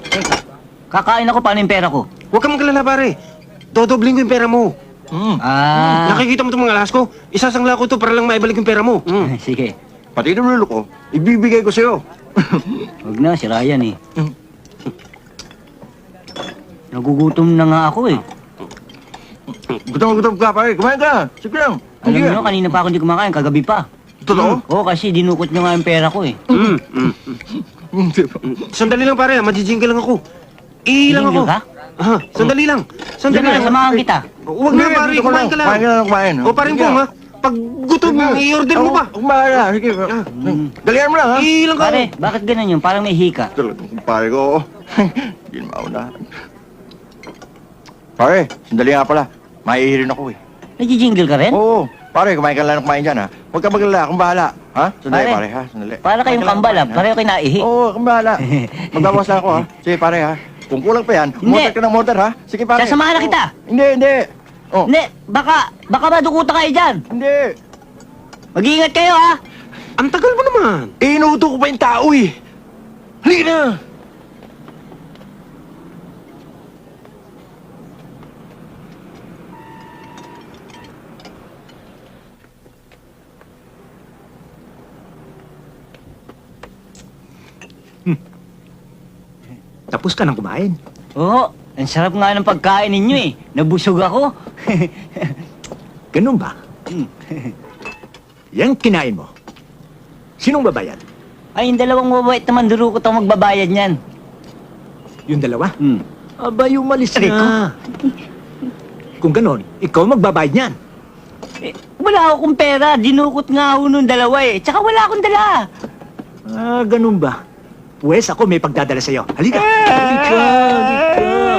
Teka, kakain ako, paano yung pera ko? Huwag kang magalala, pare. Dodobling ko yung pera mo. Nakikita mo itong mga alas ko? Isasangla ko to para lang maibalik yung pera mo. Sige. Pati yung lulo ko, ibibigay ko sa'yo. Huwag na, si Ryan eh. Nagugutom na nga ako eh. Gutom ka, pare. Kumain ka. Sige lang. Alam mo, kanina pa ako hindi kumakain, kagabi pa. Totoo? Oo, kasi dinukot nyo nga yung pera ko eh. Sandali lang, pare. Majijingle lang ako. Ilang ako. Jingle ka? Sandali lang. Sandali Diyan na, lang. samahan kita. Huwag na, pare. Kumain ka lang. Kumain ka lang, kumain. O, pare po, ha? Pag gutom, i-order mo pa. Kumain ka. Sige. Dalihan mo lang, ha? Ilang ka. Pare, bakit ganun yun? Parang may hika. Talagang pare ko. Hindi na maunahan. Pare, sandali nga pala. Maihirin ako eh. Nagji-jingle ka rin? Oo. Pare, kumain ka lang ng kumain dyan, ha? Huwag ka magalala. Akong bahala. Ha? Sandali, Pare. pare, ha? Sandali. Para kayong Kumain ka lang kambal ah, ng kumain, ha? pareho kayo naihi. Oo, akong bahala. Magbawas lang ako, ha? Sige, pare, ha? Kung kulang pa yan, Hindi. mortar ka ng mortar, ha? Sige, pare. Sasamahan na kita. Hindi. Oh, Hindi, baka madukuta kayo dyan. hindi. Mag-iingat kayo ha. Ang tagal mo naman. Inuuto ko pa yung tao, eh. Halika na. Tapos ka nang kumain. Oo, ang sarap nga ng pagkain ninyo eh. Nabusog ako. Ganun ba? Yang kinain mo. Sinong babayad? Ay, yung dalawang mabait naman durukot ang magbabayad niyan. Yung dalawa? Hmm. Abay, umalis Aray na. Kung ganon, ikaw magbabayad niyan. Eh, wala akong pera. Dinukot nga ako nung dalawa eh. Tsaka wala akong dala. Ah, ganun ba? Pwes ako may pagdadala sa'yo. Halika! Halika! Halika!